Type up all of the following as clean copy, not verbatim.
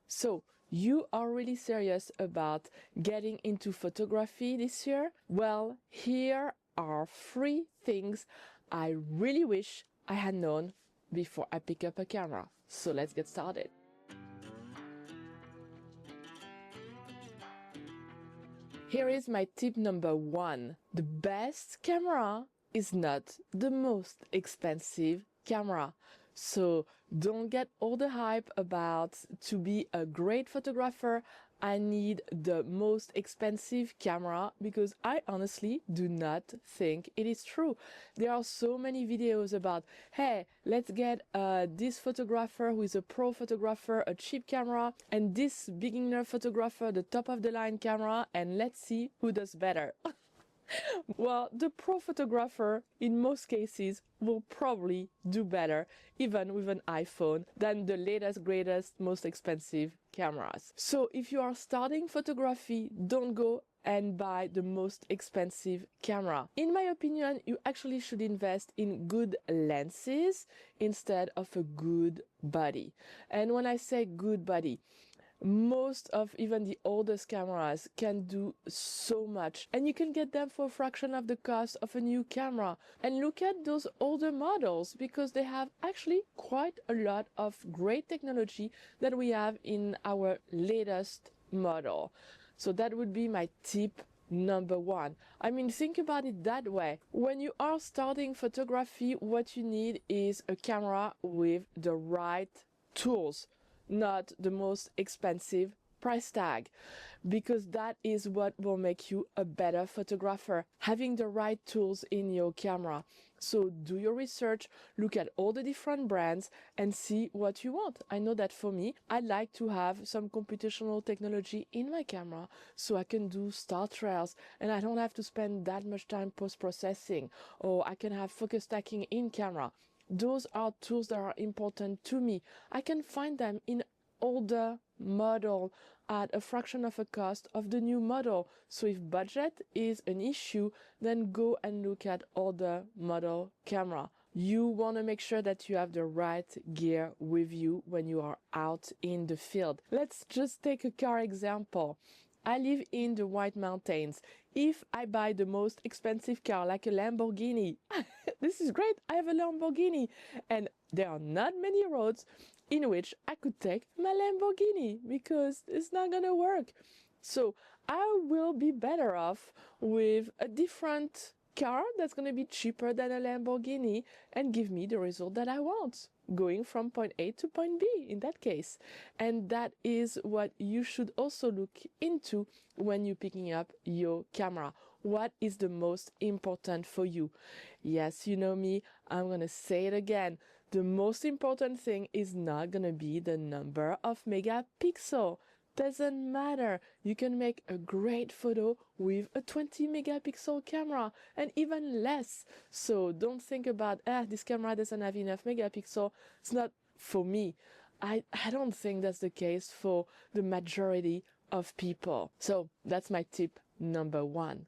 So, you are really serious about getting into photography this year? Well, here are 3 things I really wish I had known before I pick up a camera. So let's get started. Here is my tip number 1. The best camera is not the most expensive camera. So don't get all the hype about to be a great photographer, I need the most expensive camera, because I honestly do not think it is true. There are so many videos about, hey, let's get this photographer who is a pro photographer, a cheap camera, and this beginner photographer, the top of the line camera, and let's see who does better. Well, the pro photographer, in most cases, will probably do better, even with an iPhone, than the latest, greatest, most expensive cameras. So if you are starting photography, don't go and buy the most expensive camera. In my opinion, you actually should invest in good lenses instead of a good body. And when I say good body, most of even the oldest cameras can do so much, and you can get them for a fraction of the cost of a new camera. And look at those older models, because they have actually quite a lot of great technology that we have in our latest model. So that would be my tip number 1. I mean, think about it that way. When you are starting photography, what you need is a camera with the right tools, not the most expensive price tag, because that is what will make you a better photographer, having the right tools in your camera. So do your research, look at all the different brands and see what you want. I know that for me, I like to have some computational technology in my camera so I can do star trails and I don't have to spend that much time post-processing, or I can have focus stacking in camera. Those are tools that are important to me. I can find them in older model at a fraction of a cost of the new model. So if budget is an issue, then go and look at older model camera. You want to make sure that you have the right gear with you when you are out in the field. Let's just take a car example. I live in the White Mountains. If I buy the most expensive car, like a Lamborghini, this is great, I have a Lamborghini. And there are not many roads in which I could take my Lamborghini, because it's not gonna work. So I will be better off with a different car that's going to be cheaper than a Lamborghini and give me the result that I want, going from point A to point B in that case. And that is what you should also look into when you're picking up your camera. What is the most important for you? Yes, you know me, I'm going to say it again. The most important thing is not going to be the number of megapixels. Doesn't matter. You can make a great photo with a 20 megapixel camera and even less. So don't think about, this camera doesn't have enough megapixel. It's not for me. I don't think that's the case for the majority of people. So that's my tip number 1.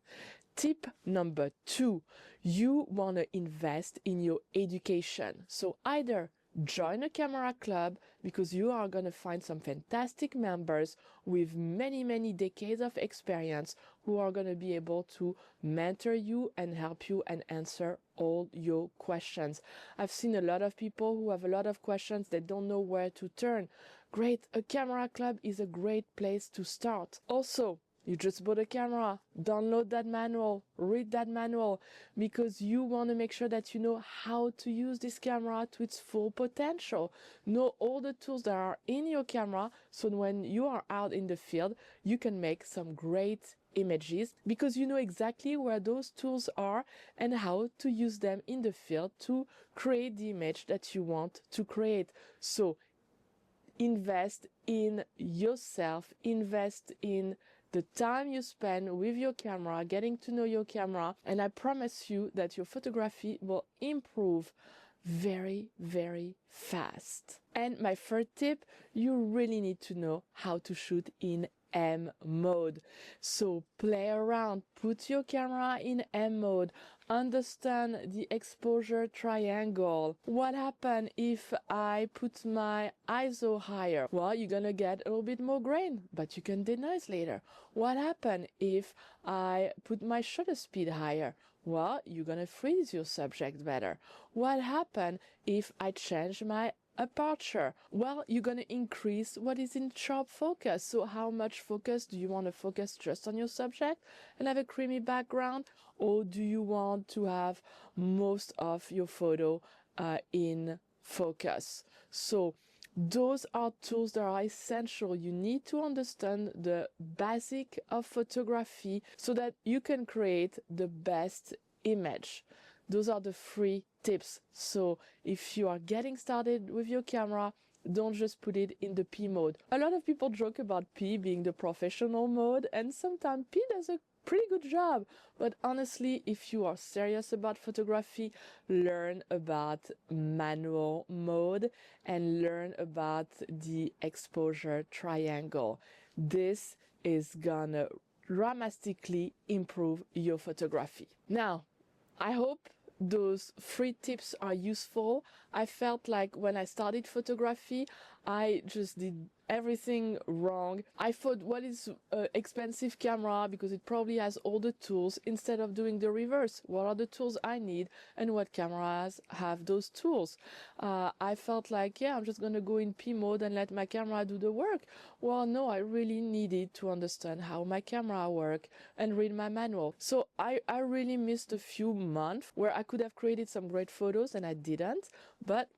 Tip number 2, you want to invest in your education. So either join a camera club, because you are going to find some fantastic members with many, many decades of experience who are going to be able to mentor you and help you and answer all your questions. I've seen a lot of people who have a lot of questions, they don't know where to turn. Great, a camera club is a great place to start. Also, you just bought a camera, download that manual, read that manual, because you want to make sure that you know how to use this camera to its full potential. Know all the tools that are in your camera, so when you are out in the field, you can make some great images, because you know exactly where those tools are and how to use them in the field to create the image that you want to create. So invest in yourself, invest in the time you spend with your camera, getting to know your camera, and I promise you that your photography will improve very, very fast. And my third tip, you really need to know how to shoot in M mode. So play around, put your camera in M mode, understand the exposure triangle. What happens if I put my ISO higher? Well, you're gonna get a little bit more grain, but you can denoise later. What happens if I put my shutter speed higher? Well, you're gonna freeze your subject better. What happens if I change my aperture? Well, you're going to increase what is in sharp focus. So how much focus do you want to focus just on your subject and have a creamy background, or do you want to have most of your photo in focus? So those are tools that are essential. You need to understand the basic of photography so that you can create the best image. Those are the free tips. So if you are getting started with your camera, don't just put it in the P mode. A lot of people joke about P being the professional mode, and sometimes P does a pretty good job. But honestly, if you are serious about photography, learn about manual mode and learn about the exposure triangle. This is gonna dramatically improve your photography. Now, I hope those free tips are useful. I felt like when I started photography, I just did everything wrong. I thought, what is an expensive camera because it probably has all the tools, instead of doing the reverse. What are the tools I need and what cameras have those tools? I felt like, yeah, I'm just gonna go in P mode and let my camera do the work. Well, no, I really needed to understand how my camera works and read my manual. So I really missed a few months where I could have created some great photos and I didn't, but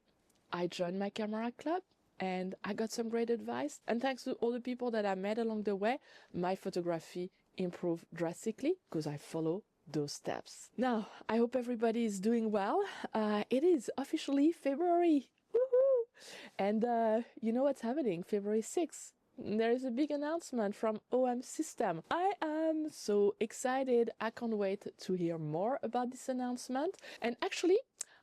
I joined my camera club and I got some great advice. And thanks to all the people that I met along the way, my photography improved drastically because I follow those steps. Now, I hope everybody is doing well. It is officially February. Woohoo! And you know what's happening? February 6th. There is a big announcement from OM System. I am so excited. I can't wait to hear more about this announcement. And actually,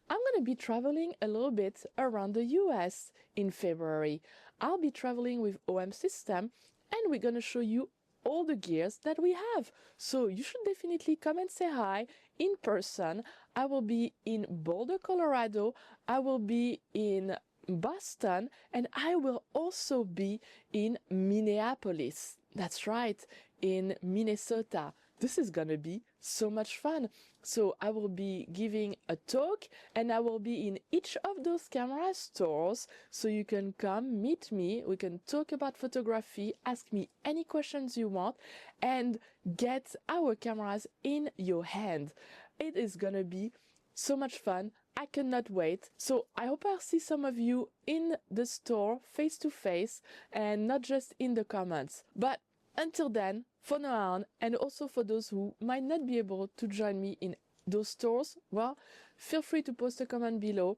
I'm going to be traveling a little bit around the US in February. I'll be traveling with OM System and we're going to show you all the gears that we have. So you should definitely come and say hi in person. I will be in Boulder, Colorado. I will be in Boston, and I will also be in Minneapolis. That's right, in Minnesota. This is gonna be so much fun. So I will be giving a talk and I will be in each of those camera stores, so you can come meet me. We can talk about photography, ask me any questions you want, and get our cameras in your hand. It is gonna be so much fun. I cannot wait. So I hope I'll see some of you in the store face to face and not just in the comments. But until then, for now on, and also for those who might not be able to join me in those stores, well, feel free to post a comment below.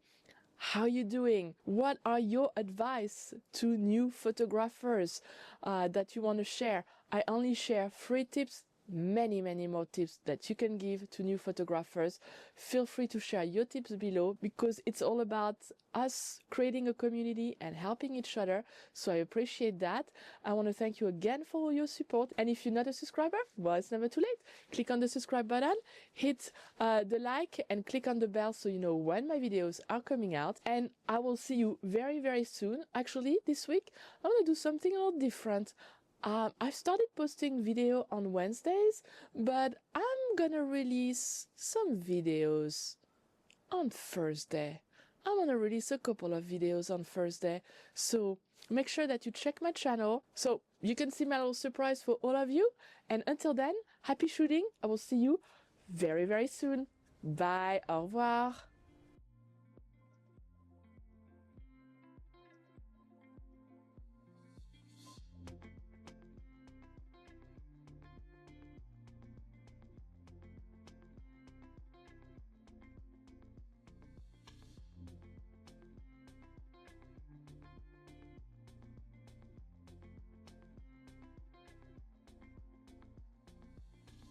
How you doing? What are your advice to new photographers that you want to share? I only share free tips, many more tips that you can give to new photographers. Feel free to share your tips below, because it's all about us creating a community and helping each other. So I appreciate that. I want to thank you again for your support. And if you're not a subscriber, well, it's never too late. Click on the subscribe button, hit the like, and click on the bell so you know when my videos are coming out. And I will see you very soon. Actually, this week I'm going to do something a little different. I've started posting video on Wednesdays, but I'm gonna release some videos on Thursday. I'm gonna release a couple of videos on Thursday, so make sure that you check my channel so you can see my little surprise for all of you. And until then, happy shooting. I will see you very soon. Bye, au revoir.